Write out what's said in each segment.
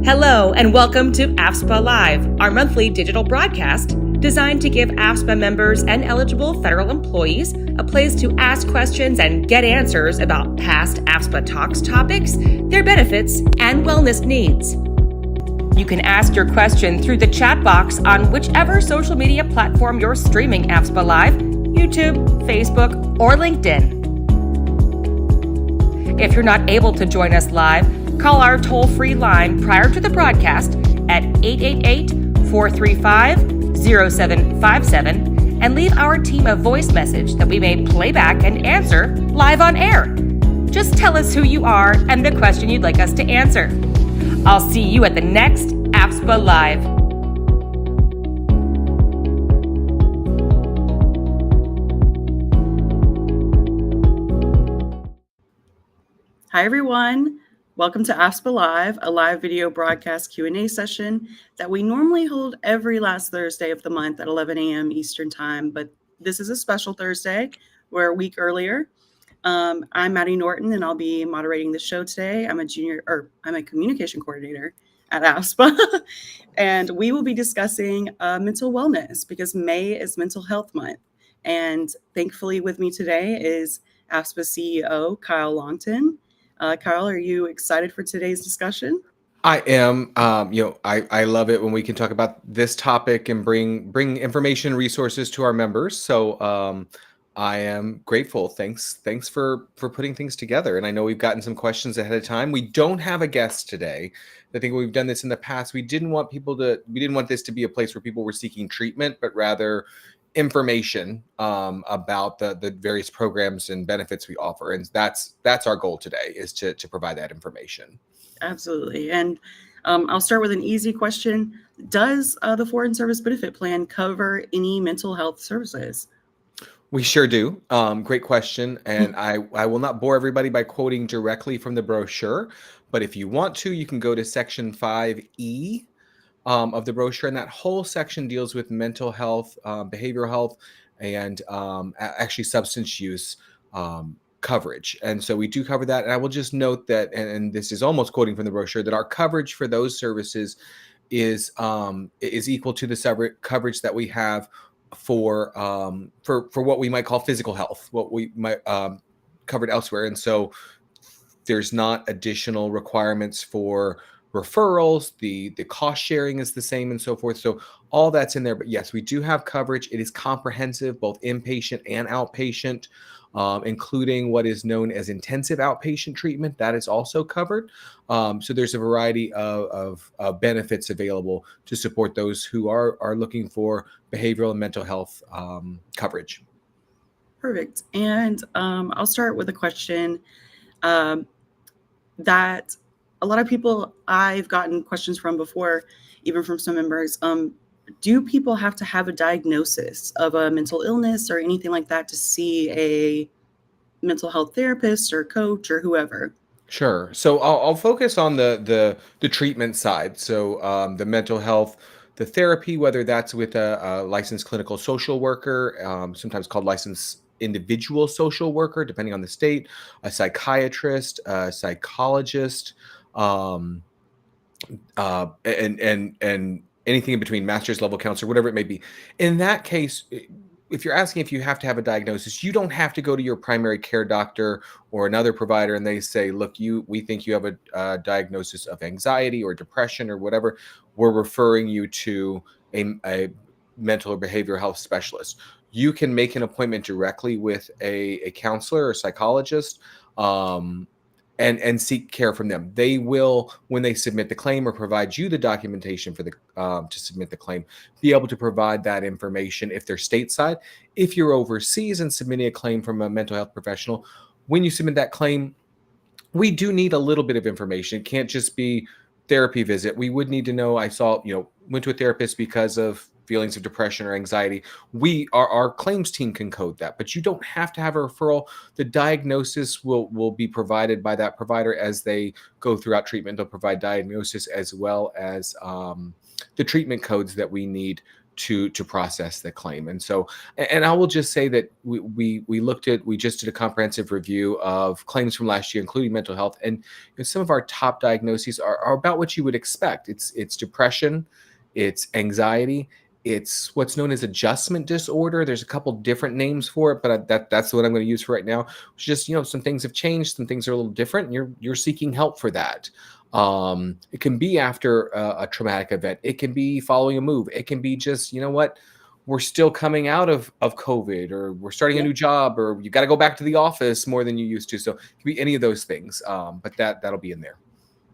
Hello and welcome to AFSPA Live, our monthly digital broadcast designed to give AFSPA members and eligible federal employees a place to ask questions and get answers about past AFSPA Talks topics, their benefits, and wellness needs. You can ask your question through the chat box on whichever social media platform you're streaming AFSPA Live, YouTube, Facebook, or LinkedIn. If you're not able to join us live, call our toll-free line prior to the broadcast at 888-435-0757 and leave our team a voice message that we may play back and answer live on air. Just tell us who you are and the question you'd like us to answer. I'll see you at the next AFSPA Live. Hi, everyone. Welcome to AFSPA Live, a live video broadcast Q&A session that we normally hold every last Thursday of the month at 11 a.m. Eastern Time, but this is a special Thursday. We're a week earlier. I'm Maddie Norton, and I'll be moderating the show today. I'm a communication coordinator at AFSPA, and we will be discussing mental wellness because May is Mental Health Month. And thankfully with me today is AFSPA CEO Kyle Longton. Kyle, are you excited for today's discussion? I am. I love it when we can talk about this topic and bring information and resources to our members. So I am grateful. Thanks for putting things together. And I know we've gotten some questions ahead of time. We don't have a guest today. I think we've done this in the past. We didn't want this to be a place where people were seeking treatment, but rather information about the various programs and benefits we offer, and that's our goal today, is to provide that information. Absolutely. And I'll start with an easy question. Does the Foreign Service Benefit Plan cover any mental health services? We sure do. Great question. And I will not bore everybody by quoting directly from the brochure, but if you want to, you can go to section 5E of the brochure, and that whole section deals with mental health, behavioral health, and actually substance use coverage. And so we do cover that. And I will just note that, and this is almost quoting from the brochure, that our coverage for those services is equal to the coverage that we have for what we might call physical health, what we might covered elsewhere. And so there's not additional requirements for referrals, the cost sharing is the same, and so forth. So all that's in there. But yes, we do have coverage. It is comprehensive, both inpatient and outpatient, including what is known as intensive outpatient treatment. That is also covered. So there's a variety of benefits available to support those who are looking for behavioral and mental health coverage. Perfect. And I'll start with a question that a lot of people I've gotten questions from before, even from some members. Do people have to have a diagnosis of a mental illness or anything like that to see a mental health therapist or coach or whoever? Sure. So I'll focus on the treatment side. So the mental health, the therapy, whether that's with a licensed clinical social worker, sometimes called licensed individual social worker, depending on the state, a psychiatrist, a psychologist, and anything in between, master's level counselor, whatever it may be. In that case, if you're asking if you have to have a diagnosis, you don't have to go to your primary care doctor or another provider and they say, look, we think you have a diagnosis of anxiety or depression or whatever. We're referring you to a mental or behavioral health specialist. You can make an appointment directly with a counselor or psychologist, and seek care from them. They will, when they submit the claim or provide you the documentation for to submit the claim, be able to provide that information if they're stateside. If you're overseas and submitting a claim from a mental health professional, when you submit that claim, we do need a little bit of information. It can't just be therapy visit. We would need to know, went to a therapist because of feelings of depression or anxiety. Our claims team can code that, but you don't have to have a referral. The diagnosis will be provided by that provider as they go throughout treatment. They'll provide diagnosis as well as the treatment codes that we need to process the claim. And so, and I will just say that we just did a comprehensive review of claims from last year, including mental health, and some of our top diagnoses are about what you would expect. It's depression, it's anxiety, it's what's known as adjustment disorder. There's a couple different names for it, but that's what I'm going to use for right now. It's just, some things have changed, some things are a little different, and you're seeking help for that. It can be after a traumatic event. It can be following a move. It can be just, we're still coming out of COVID, or we're starting a new job, or you got to go back to the office more than you used to. So it can be any of those things. But that'll be in there.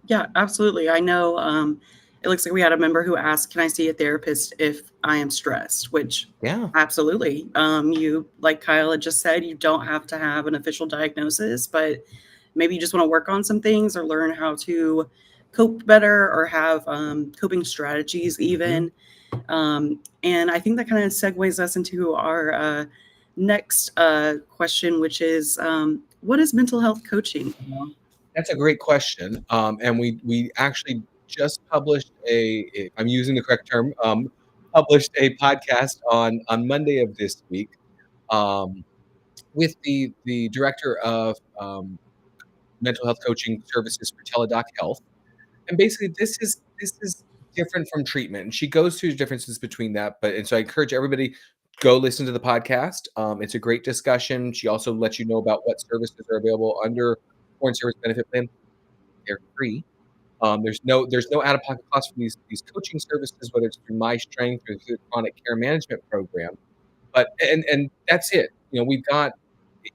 Yeah, absolutely. I know it looks like we had a member who asked, can I see a therapist if I am stressed? Which, absolutely. You, like Kyle had just said, you don't have to have an official diagnosis, but maybe you just want to work on some things or learn how to cope better or have coping strategies even. And I think that kind of segues us into our next question, which is, what is mental health coaching? That's a great question. And we actually just published if I'm using the correct term, published a podcast on Monday of this week with the director of mental health coaching services for Teladoc Health. And basically, this is different from treatment. And she goes through the differences between that. And so I encourage everybody, go listen to the podcast. It's a great discussion. She also lets you know about what services are available under Foreign Service Benefit Plan. They're free. There's no out-of-pocket cost for these coaching services, whether it's through My Strength or through the Chronic Care Management Program. But and that's it. We've got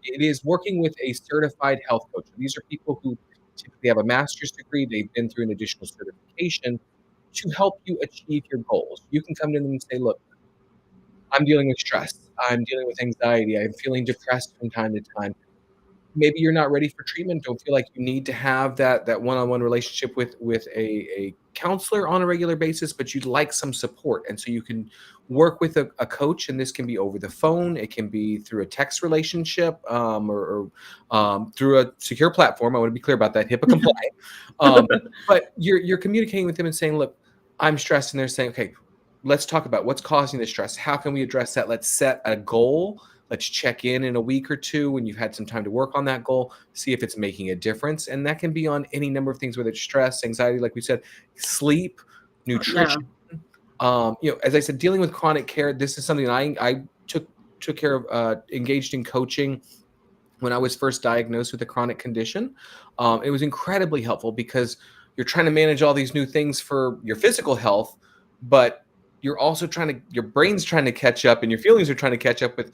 it is working with a certified health coach. These are people who typically have a master's degree. They've been through an additional certification to help you achieve your goals. You can come to them and say, look, I'm dealing with stress. I'm dealing with anxiety. I'm feeling depressed from time to time. Maybe you're not ready for treatment. Don't feel like you need to have that one-on-one relationship with a counselor on a regular basis, but you'd like some support. And so you can work with a coach, and this can be over the phone. It can be through a text relationship or through a secure platform. I want to be clear about that, HIPAA compliant. But you're communicating with them and saying, look, I'm stressed. And they're saying, okay, let's talk about what's causing the stress. How can we address that? Let's set a goal. Let's check in a week or two when you've had some time to work on that goal, see if it's making a difference. And that can be on any number of things, whether it's stress, anxiety, like we said, sleep, nutrition. As I said, dealing with chronic care, this is something I took care of, engaged in coaching when I was first diagnosed with a chronic condition. It was incredibly helpful because you're trying to manage all these new things for your physical health, but you're also your brain's trying to catch up and your feelings are trying to catch up with,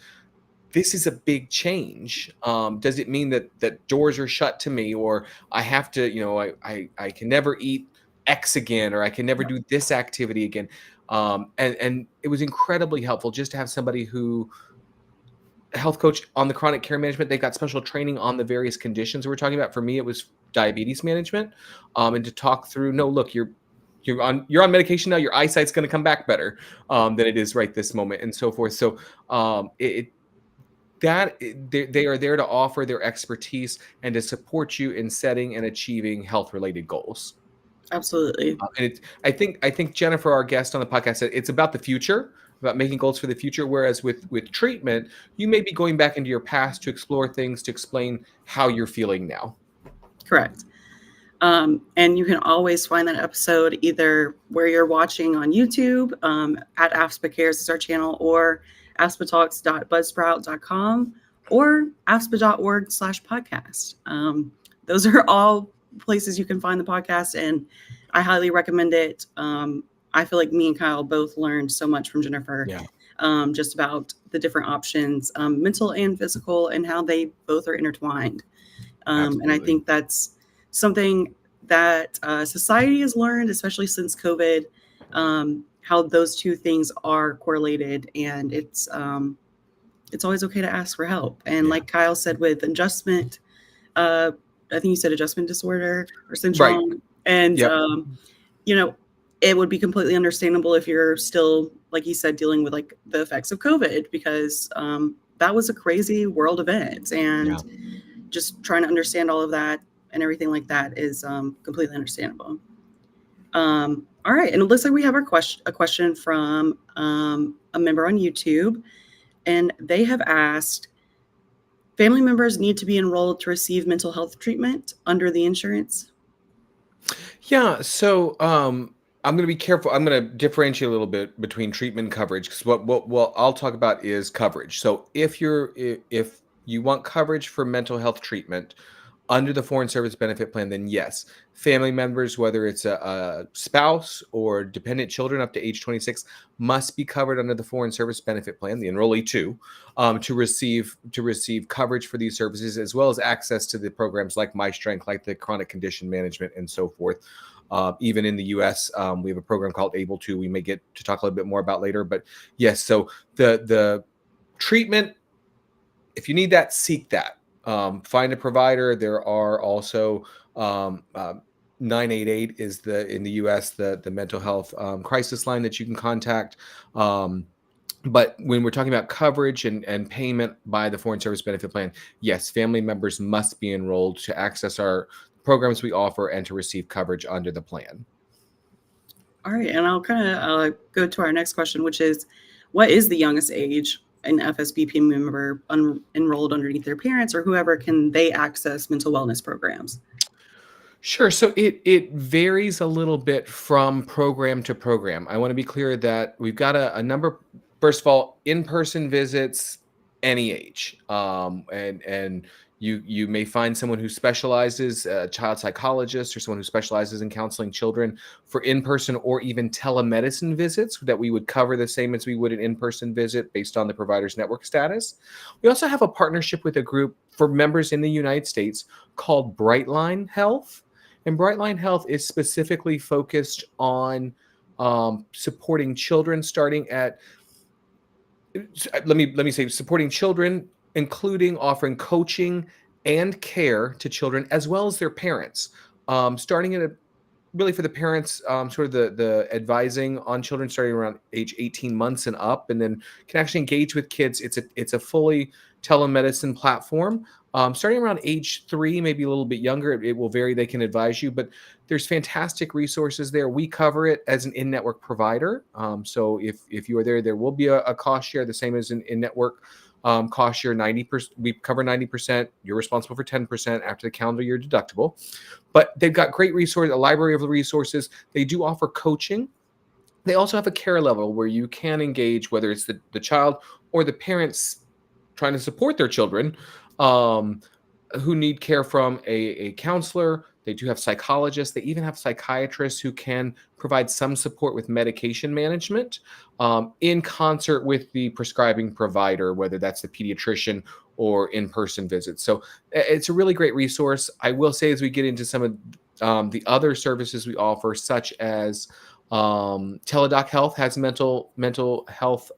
this is a big change. Does it mean that doors are shut to me, or I have to, I can never eat X again, or I can never do this activity again? And it was incredibly helpful just to have somebody a health coach on the chronic care management. They got special training on the various conditions we're talking about. For me, it was diabetes management, and to talk through, no, look, you're on medication now. Your eyesight's going to come back better than it is right this moment, and so forth. So they are there to offer their expertise and to support you in setting and achieving health-related goals. Absolutely. And I think Jennifer, our guest on the podcast, said it's about the future, about making goals for the future. Whereas with treatment, you may be going back into your past to explore things, to explain how you're feeling now. Correct. And you can always find that episode either where you're watching on YouTube, at AFSPA Cares is our channel, or afspatalks.buzzsprout.com or afspa.org/podcast. Those are all places you can find the podcast, and I highly recommend it. I feel like me and Kyle both learned so much from Jennifer, just about the different options, mental and physical, and how they both are intertwined. And I think that's something that society has learned, especially since COVID, how those two things are correlated, and it's always okay to ask for help. And like Kyle said, with adjustment, I think you said adjustment disorder or syndrome, right. And it would be completely understandable if you're still, like you said, dealing with like the effects of COVID, because that was a crazy world event, and just trying to understand all of that and everything like that is completely understandable. All right, and it looks like we have a question from a member on YouTube, and they have asked, family members need to be enrolled to receive mental health treatment under the insurance? Yeah, so I'm going to be careful. I'm going to differentiate a little bit between treatment and coverage because what I'll talk about is coverage. So if you want coverage for mental health treatment under the Foreign Service Benefit Plan, then yes, family members, whether it's a spouse or dependent children up to age 26, must be covered under the Foreign Service Benefit Plan, the enrollee too, to receive coverage for these services, as well as access to the programs like My Strength, like the chronic condition management, and so forth. Even in the U.S., we have a program called Able To. We may get to talk a little bit more about later, but yes. So the treatment, if you need that, seek that. Find a provider. There are also 988 is in the U.S. the mental health crisis line that you can contact. But when we're talking about coverage and payment by the Foreign Service Benefit Plan, yes, family members must be enrolled to access our programs we offer and to receive coverage under the plan. All right, and I'll kind of go to our next question, which is, what is the youngest age an FSBP member enrolled underneath their parents or whoever can they access mental wellness programs? Sure. So it varies a little bit from program to program. I want to be clear that we've got a number. First of all, in-person visits, any age, and you may find someone who specializes, a child psychologist, or someone who specializes in counseling children for in-person or even telemedicine visits that we would cover the same as we would an in-person visit based on the provider's network status. We also have a partnership with a group for members in the United States called Brightline Health. And Brightline Health is specifically focused on supporting children starting at, let me say, supporting children, including offering coaching and care to children as well as their parents, starting at really for the parents, sort of the advising on children starting around age 18 months and up, and then can actually engage with kids. It's a fully telemedicine platform. Starting around age 3, maybe a little bit younger, it will vary. They can advise you, but there's fantastic resources there. We cover it as an in-network provider. So if you are there, there will be a cost share, the same as an in-network cost share. 90%, we cover 90%. You're responsible for 10% after the calendar year deductible. But they've got great resources, a library of resources. They do offer coaching. They also have a care level where you can engage, whether it's the child or the parents trying to support their children who need care from a counselor. They do have psychologists. They even have psychiatrists who can provide some support with medication management in concert with the prescribing provider, whether that's the pediatrician or in-person visits. So it's a really great resource. I will say, as we get into some of the other services we offer, such as Teladoc Health has mental health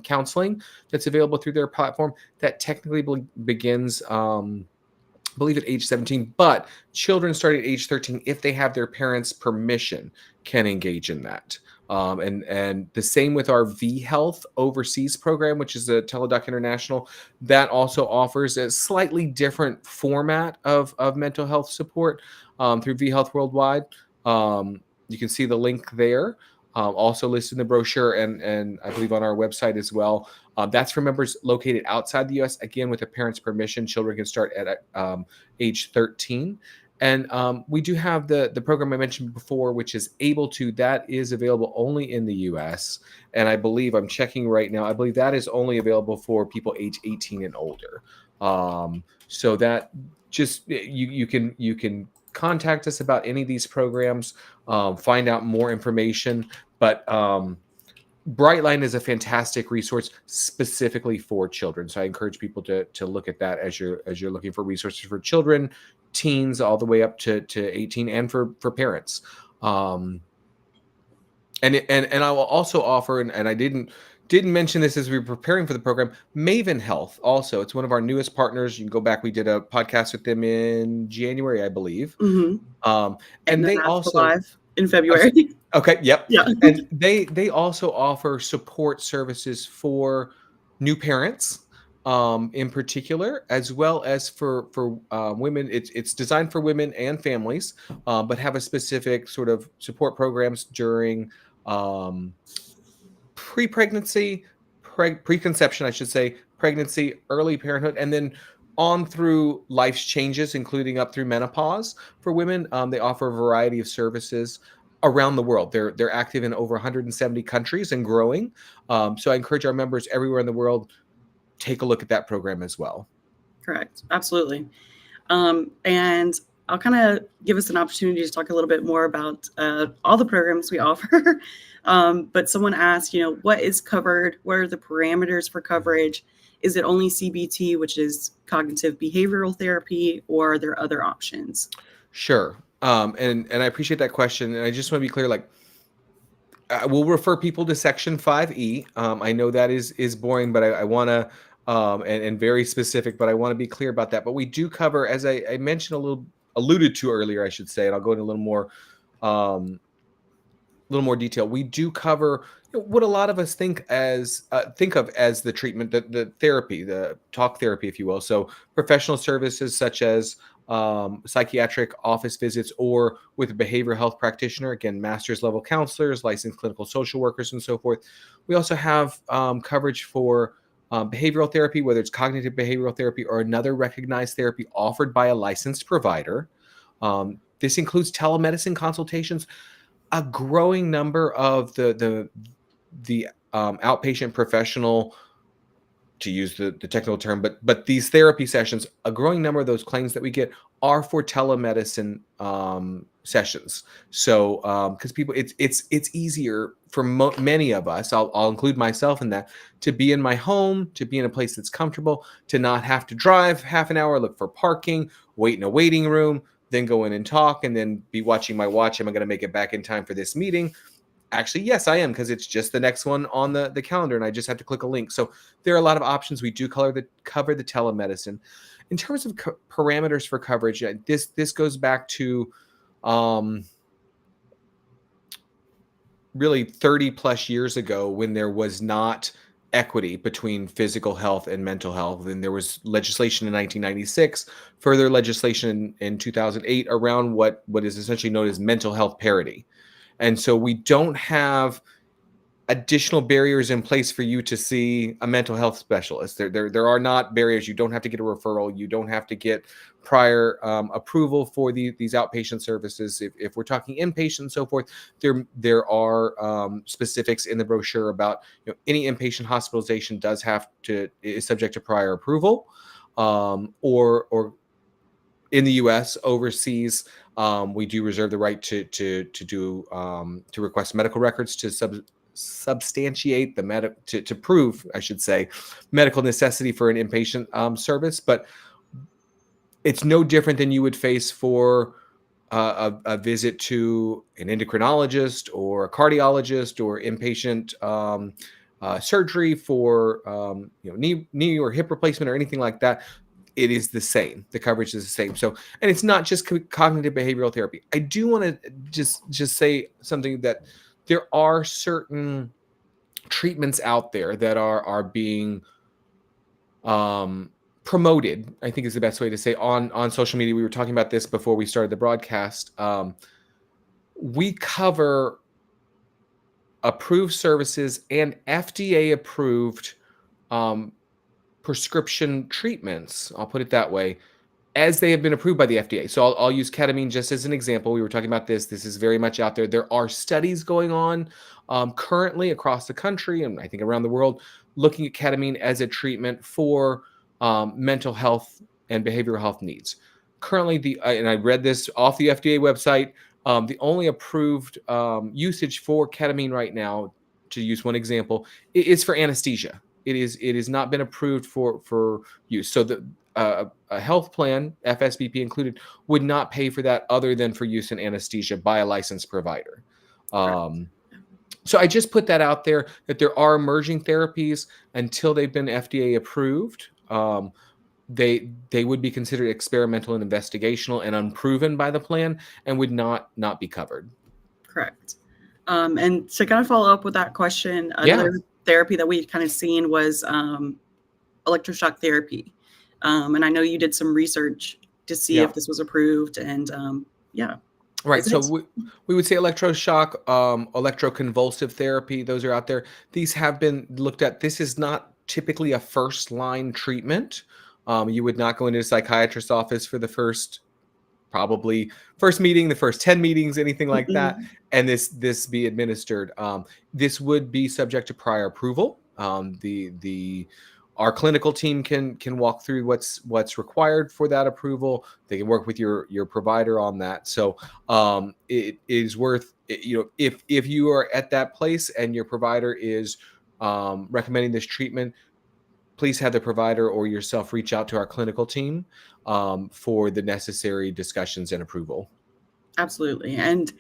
counseling that's available through their platform that technically begins, I believe, at age 17, but children starting at age 13, if they have their parents' permission, can engage in that. And the same with our V Health Overseas program, which is a Teladoc International, that also offers a slightly different format of mental health support through V Health Worldwide. You can see the link there, also listed in the brochure and I believe on our website as well. That's for members located outside the U.S. Again, with a parent's permission, children can start at age 13. And we do have the program I mentioned before, which is Able To. That is available only in the U.S. And I believe, I'm checking right now, I believe that is only available for people age 18 and older. So that just, you can contact us about any of these programs, find out more information. But Brightline is a fantastic resource specifically for children. So I encourage people to look at that as you're looking for resources for children, teens, all the way up to 18, and for parents. And I will also offer, and I didn't mention this as we were preparing for the program, Maven Health. Also, it's one of our newest partners. You can go back. We did a podcast with them in January, I believe. Mm-hmm. And they also live in February. Okay. Yep. Yeah. And they also offer support services for new parents, in particular, as well as for women. It's designed for women and families, but have a specific sort of support programs during pre-pregnancy, preconception, I should say, pregnancy, early parenthood, and then on through life's changes, including up through menopause for women. They offer a variety of services around the world. They're active in over 170 countries and growing. So I encourage our members everywhere in the world, take a look at that program as well. Correct. Absolutely. And I'll kind of give us an opportunity to talk a little bit more about all the programs we offer. But someone asked, what is covered? What are the parameters for coverage? Is it only CBT, which is cognitive behavioral therapy, or are there other options? Sure. And I appreciate that question. And I just want to be clear, like, I will refer people to Section 5E. I know that is boring, but I want to, and very specific, but I want to be clear about that. But we do cover, as I mentioned alluded to earlier, I should say, and I'll go into a little more detail. We do cover what a lot of us think of as the treatment, the therapy, the talk therapy, if you will. So professional services such as psychiatric office visits, or with a behavioral health practitioner, again, master's level counselors, licensed clinical social workers, and so forth. We also have coverage for behavioral therapy, whether it's cognitive behavioral therapy or another recognized therapy offered by a licensed provider. This includes telemedicine consultations. A growing number of the outpatient professional, to use the technical term, but these therapy sessions, a growing number of those claims that we get are for telemedicine sessions. So because people, it's easier for many of us, I'll include myself in that, to be in my home, to be in a place that's comfortable, to not have to drive half an hour, look for parking, wait in a waiting room, then go in and talk, and then be watching my watch. Am I going to make it back in time for this meeting? Actually, yes, I am, because it's just the next one on the calendar, and I just have to click a link. So there are a lot of options. We do cover the telemedicine. In terms of parameters for coverage, this goes back to really 30 plus years ago, when there was not equity between physical health and mental health. And there was legislation in 1996, further legislation in 2008 around what is essentially known as mental health parity. And so we don't have additional barriers in place for you to see a mental health specialist. There are not barriers. You don't have to get a referral. You don't have to get prior approval for these outpatient services. If we're talking inpatient and so forth, there are specifics in the brochure about any inpatient hospitalization is subject to prior approval, or in the U.S., overseas, we do reserve the right to request medical records to substantiate to prove, I should say, medical necessity for an inpatient service. But it's no different than you would face for a visit to an endocrinologist or a cardiologist, or inpatient surgery for knee or hip replacement or anything like that. It is the same. The coverage is the same. So, and it's not just cognitive behavioral therapy. I do want to just say something, that there are certain treatments out there that are being promoted, I think is the best way to say, on social media. We were talking about this before we started the broadcast. We cover approved services and FDA approved prescription treatments, I'll put it that way, as they have been approved by the FDA. So I'll use ketamine just as an example. We were talking about this. This is very much out there. There are studies going on currently across the country, and I think around the world, looking at ketamine as a treatment for mental health and behavioral health needs. Currently, and I read this off the FDA website, the only approved usage for ketamine right now, to use one example, is for anesthesia. It has not been approved for use. So a health plan, FSBP included, would not pay for that other than for use in anesthesia by a licensed provider. So I just put that out there, that there are emerging therapies. Until they've been FDA approved, they would be considered experimental and investigational and unproven by the plan, and would not be covered. Correct. And to kind of follow up with that question, another therapy that we've kind of seen was electroshock therapy. And I know you did some research to see Yeah. if this was approved, and yeah. Right. Is So it? we would say electroshock, electroconvulsive therapy, those are out there. These have been looked at. This is not typically a first line treatment. You would not go into a psychiatrist's office for the probably first meeting, the first 10 meetings, anything like that, Mm-mm. and this be administered. This would be subject to prior approval. The Our clinical team can walk through what's required for that approval. They can work with your provider on that. So it is worth, if you are at that place and your provider is recommending this treatment, please have the provider or yourself reach out to our clinical team for the necessary discussions and approval. Absolutely. And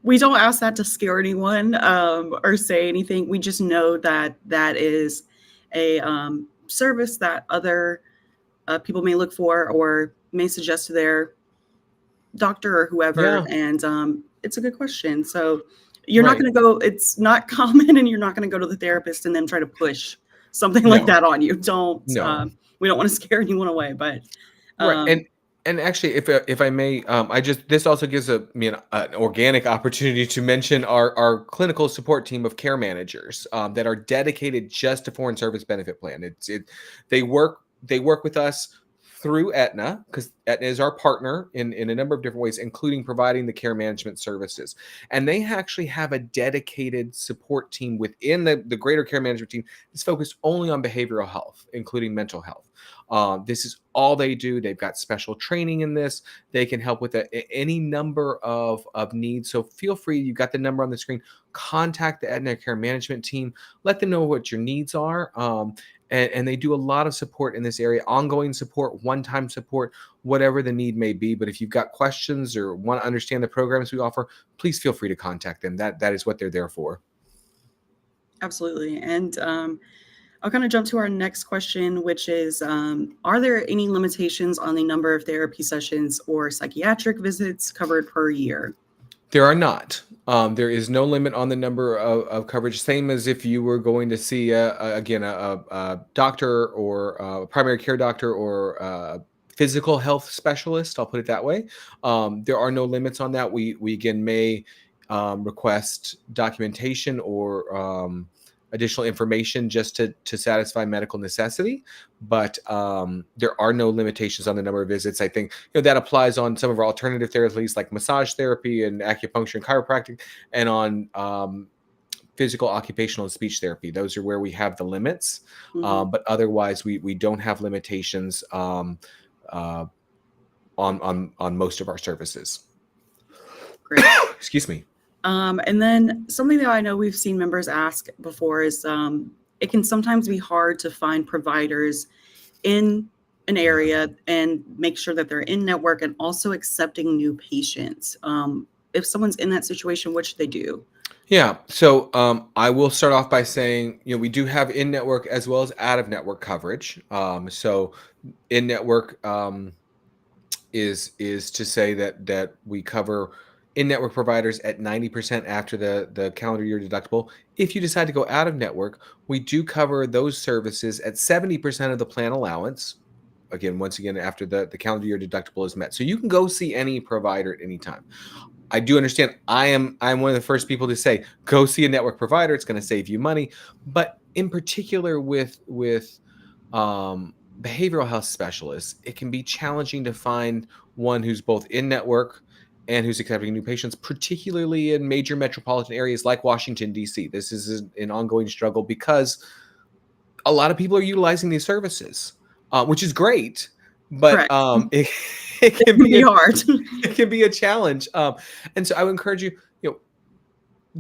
we don't ask that to scare anyone or say anything. We just know that that is a service that other people may look for or may suggest to their doctor or whoever. Yeah, And it's a good question. So you're not right. going to go, it's not common, and you're not going to go to the therapist and then try to push something like No, that on you. Don't, no. we don't want to scare anyone away, but Right. um, And actually, if I may, this also gives an organic opportunity to mention our clinical support team of care managers that are dedicated just to foreign service benefit plan. They work with us through Aetna, because Aetna is our partner in a number of different ways, including providing the care management services. And they actually have a dedicated support team within the greater care management team that's focused only on behavioral health, including mental health. This is all they do. They've got special training in this. They can help with any number of needs. So feel free. You've got the number on the screen. Contact the Aetna Care Management team. Let them know what your needs are. And they do a lot of support in this area, ongoing support, one-time support, whatever the need may be. But if you've got questions or want to understand the programs we offer, please feel free to contact them. That is what they're there for. absolutely. And I'll kind of jump to our next question, which is, are there any limitations on the number of therapy sessions or psychiatric visits covered per year? There are not. There is no limit on the number of coverage. Same as if you were going to see a doctor or a primary care doctor or a physical health specialist. I'll put it that way. There are no limits on that. We again may request documentation or additional information just to satisfy medical necessity, but there are no limitations on the number of visits. I think that applies on some of our alternative therapies like massage therapy and acupuncture and chiropractic, and on physical, occupational, and speech therapy. Those are where we have the limits, Mhm. but otherwise we don't have limitations on most of our services. Great. Excuse me. And then something that I know we've seen members ask before is, it can sometimes be hard to find providers in an area and make sure that they're in network and also accepting new patients. If someone's in that situation, what should they do? Yeah. So I will start off by saying, we do have in-network as well as out-of-network coverage. So in-network is to say that we cover in-network providers at 90% after the calendar year deductible. If you decide to go out of network, we do cover those services at 70% of the plan allowance. Once again, after the calendar year deductible is met. So you can go see any provider at any time. I do understand. I'm one of the first people to say, go see a network provider. It's going to save you money. But in particular with behavioral health specialists, it can be challenging to find one who's both in network and who's accepting new patients, particularly in major metropolitan areas like Washington, D.C. This is an ongoing struggle because a lot of people are utilizing these services, which is great, but Correct. it It can can be be hard. it can be a challenge. And so I would encourage you,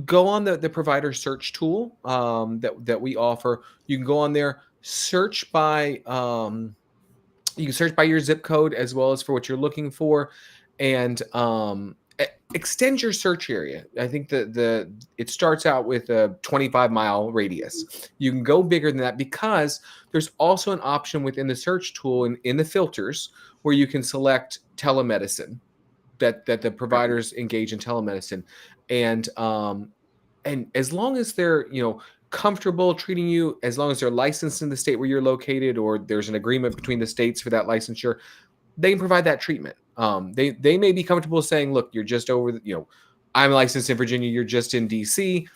go on the provider search tool that we offer. You can go on there, search by you can search by your zip code as well as for what you're looking for, and extend your search area. I think it starts out with a 25-mile radius. You can go bigger than that because there's also an option within the search tool and in the filters where you can select telemedicine, that the providers engage in telemedicine, and as long as they're comfortable treating you, as long as they're licensed in the state where you're located, or there's an agreement between the states for that licensure, they can provide that treatment. They may be comfortable saying, look, you're just over, I'm licensed in Virginia, you're just in DC,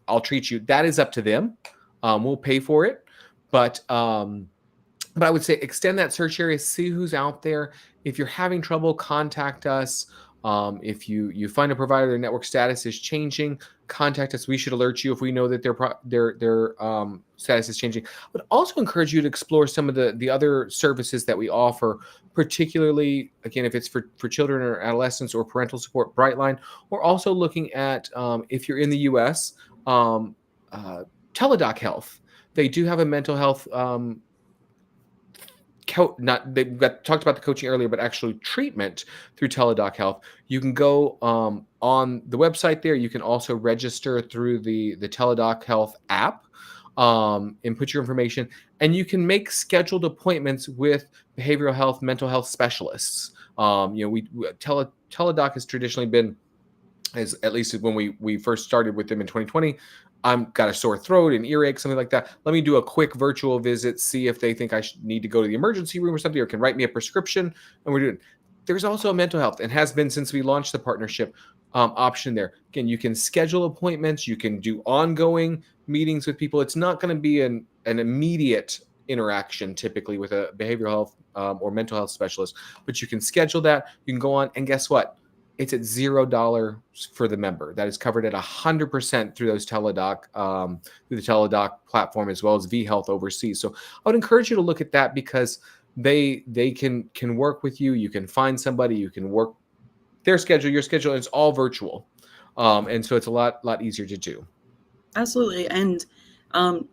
I'll treat you. That is up to them. We'll pay for it. But I would say extend that search area, see who's out there. If you're having trouble, contact us. If you find a provider, their network status is changing, contact us. We should alert you if we know that their status is changing. But also encourage you to explore some of the other services that we offer, particularly, again, if it's for children or adolescents or parental support, Brightline. We're also looking at, if you're in the U.S., Teladoc Health. They do have a mental health they talked about the coaching earlier, but actually treatment through Teladoc Health. You can go on the website there. You can also register through the Teladoc Health app and put your information, and you can make scheduled appointments with behavioral health, mental health specialists. Teladoc has traditionally been, as at least when we first started with them in 2020, I'm got a sore throat and earache, something like that. Let me do a quick virtual visit, see if they think I need to go to the emergency room or something, or can write me a prescription. And we're doing. There's also a mental health, and has been since we launched the partnership, option there. Again, you can schedule appointments, you can do ongoing meetings with people. It's not going to be an immediate interaction typically with a behavioral health or mental health specialist, but you can schedule that. You can go on, and guess what? It's at $0 for the member. That is covered at 100% through those Teladoc, through the Teladoc platform, as well as vHealth overseas. So I would encourage you to look at that, because they can work with you. You can find somebody. You can work their schedule, your schedule, and it's all virtual. And so it's a lot easier to do. Absolutely. And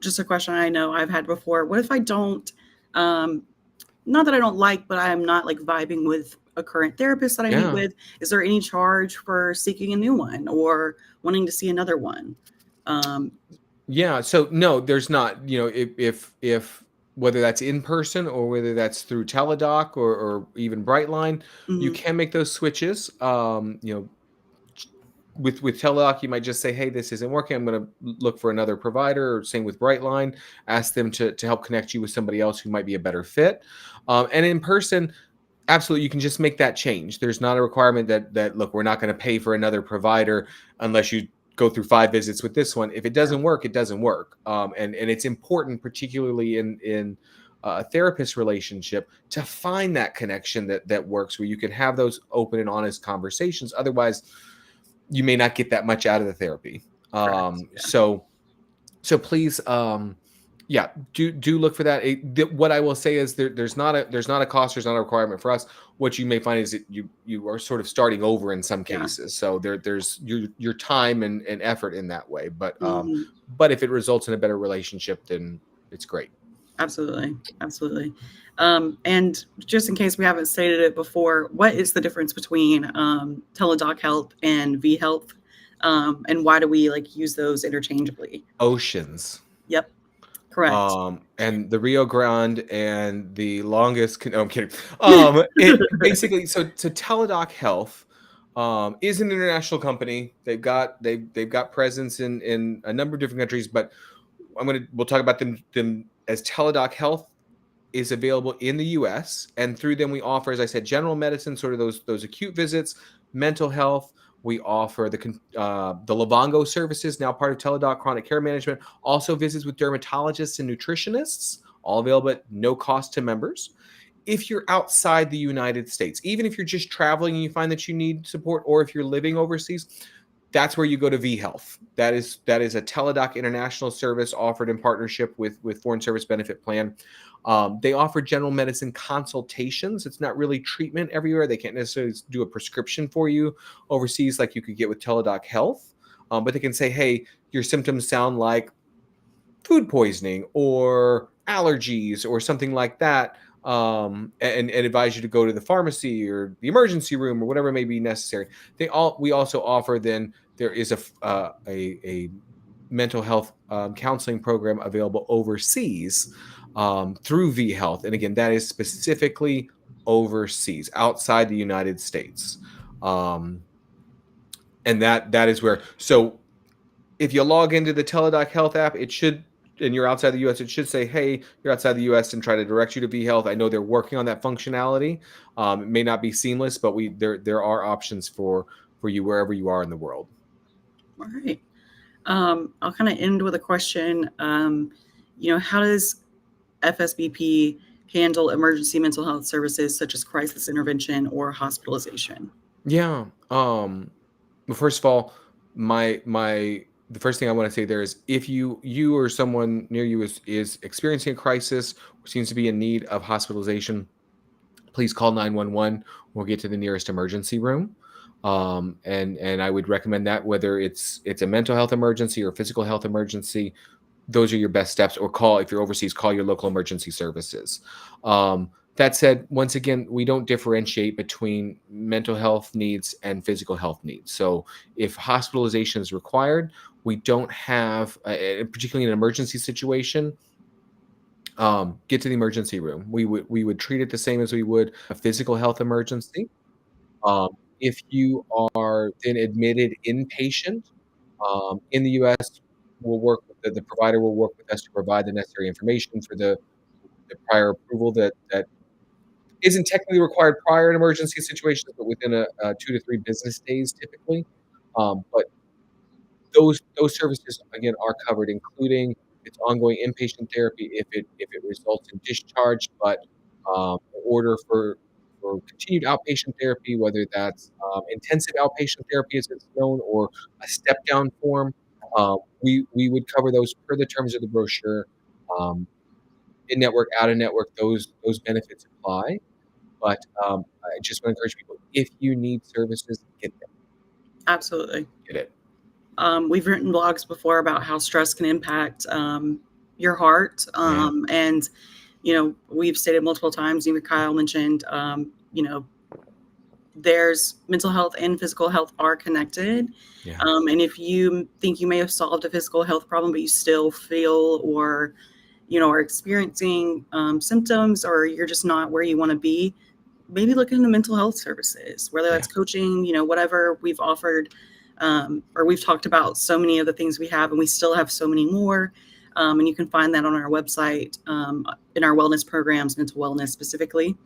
just a question I know I've had before. What if I don't, not that I don't like, but I am not like vibing with a current therapist that I meet with? Is there any charge for seeking a new one or wanting to see another one? So no, there's not. If whether that's in person or whether that's through Teladoc or even Brightline, you can make those switches. With Teladoc, you might just say, hey, this isn't working, I'm going to look for another provider. Or same with Brightline, ask them to help connect you with somebody else who might be a better fit. And in person, absolutely, you can just make that change. There's not a requirement that look, we're not going to pay for another provider unless you go through 5 visits with this one. If it doesn't work, it doesn't work. And it's important, particularly in a therapist relationship, to find that connection that works, where you can have those open and honest conversations. Otherwise, you may not get that much out of the therapy. So please, do look for that. What I will say is there's not a cost, there's not a requirement for us. What you may find is that you are sort of starting over in some cases. So there's your time and effort in that way. But if it results in a better relationship, then it's great. Absolutely. And just in case we haven't stated it before, what is the difference between Teladoc Health and vHealth? And why do we use those interchangeably? Oceans. Yep. Correct. And the Rio Grande and the longest. No, I'm kidding. Basically, so Teladoc Health is an international company. They've got presence in a number of different countries, but we'll talk about them as Teladoc Health is available in the U.S. and through them we offer, as I said, general medicine, sort of those acute visits, mental health. We offer the Livongo services, now part of Teladoc Chronic Care Management. Also visits with dermatologists and nutritionists, all available at no cost to members. If you're outside the United States, even if you're just traveling and you find that you need support, or if you're living overseas, that's where you go to vHealth. That is a Teladoc international service offered in partnership with Foreign Service Benefit Plan. They offer general medicine consultations. It's not really treatment everywhere. They can't necessarily do a prescription for you overseas like you could get with Teladoc Health. But they can say, hey, your symptoms sound like food poisoning or allergies or something like that, and advise you to go to the pharmacy or the emergency room or whatever may be necessary. We also offer, then there is a mental health counseling program available overseas through vHealth. And again, that is specifically overseas, outside the United States. And that is where, so if you log into the Teladoc Health app, it should, and you're outside the U.S., it should say, hey, you're outside the U.S. and try to direct you to V-Health. I know they're working on that functionality. It may not be seamless, but there are options for you wherever you are in the world. All right. I'll kind of end with a question. How does FSBP handle emergency mental health services such as crisis intervention or hospitalization? Yeah. Well, first of all, the first thing I want to say there is, if you or someone near you is experiencing a crisis or seems to be in need of hospitalization, please call 911. We'll get to the nearest emergency room. And I would recommend that, whether it's a mental health emergency or physical health emergency, those are your best steps. Or if you're overseas, call your local emergency services. That said, once again, we don't differentiate between mental health needs and physical health needs. So if hospitalization is required, we don't have, particularly in an emergency situation, get to the emergency room. We would treat it the same as we would a physical health emergency. If you are then admitted inpatient in the U.S., the provider will work with us to provide the necessary information for the prior approval that isn't technically required prior to emergency situations, but within a 2 to 3 business days typically. But those services again are covered, including its ongoing inpatient therapy if it results in discharge, but order for continued outpatient therapy, whether that's intensive outpatient therapy as it's known, or a step down form. We would cover those per the terms of the brochure. In network, out of network, those benefits apply. But I just want to encourage people, if you need services, get them. Absolutely. Get it. We've written blogs before about how stress can impact your heart. And, we've stated multiple times, even Kyle mentioned, there's mental health and physical health are connected. Yeah. And if you think you may have solved a physical health problem, but you still feel or, are experiencing symptoms, or you're just not where you want to be, maybe look into mental health services, whether that's coaching, whatever we've offered, or we've talked about so many of the things we have, and we still have so many more. And you can find that on our website, in our wellness programs, mental wellness specifically.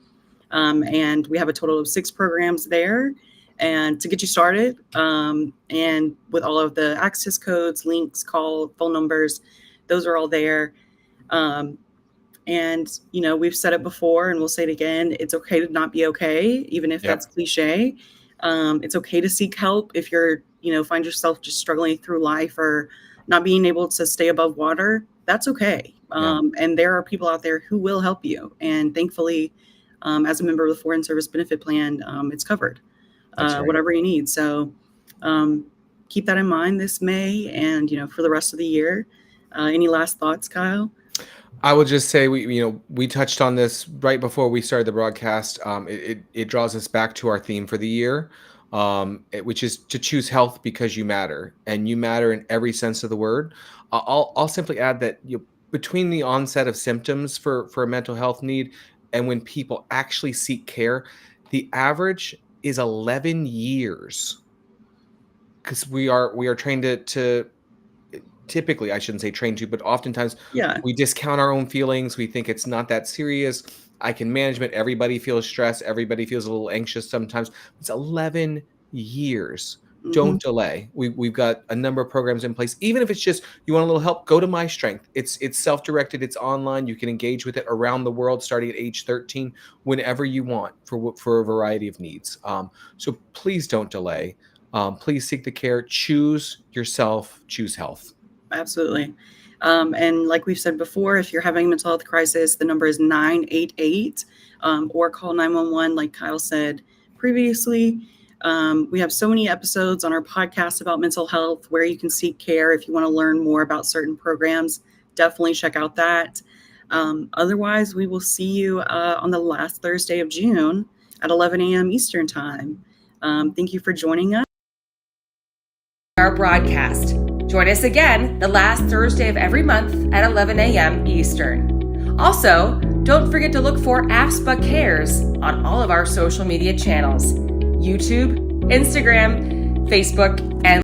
And we have a total of 6 programs there, and to get you started, and with all of the access codes, links, phone numbers, those are all there. And, we've said it before and we'll say it again. It's okay to not be okay, even if that's cliche. It's okay to seek help if you're, find yourself just struggling through life or not being able to stay above water. That's okay. And there are people out there who will help you. And thankfully, as a member of the Foreign Service Benefit Plan, it's covered, whatever you need. So keep that in mind this May and, for the rest of the year. Any last thoughts, Kyle? I will just say we touched on this right before we started the broadcast. It draws us back to our theme for the year, which is to choose health because you matter, and you matter in every sense of the word. I'll simply add that between the onset of symptoms for a mental health need and when people actually seek care, the average is 11 years, because we are trained to typically, I shouldn't say trained to, but oftentimes we discount our own feelings. We think it's not that serious. I can manage it. Everybody feels stress. Everybody feels a little anxious sometimes. It's 11 years. Mm-hmm. Don't delay. We've got a number of programs in place. Even if it's just you want a little help, go to My Strength. It's self-directed. It's online. You can engage with it around the world starting at age 13, whenever you want, for a variety of needs. So please don't delay. Please seek the care. Choose yourself. Choose health. Absolutely. And like we've said before, if you're having a mental health crisis, the number is 988, or call 911, like Kyle said previously. We have so many episodes on our podcast about mental health where you can seek care. If you want to learn more about certain programs, definitely check out that. Otherwise, we will see you on the last Thursday of June at 11 a.m. Eastern Time. Thank you for joining us. Our broadcast. Join us again the last Thursday of every month at 11 a.m. Eastern. Also, don't forget to look for AFSPA Cares on all of our social media channels: YouTube, Instagram, Facebook, and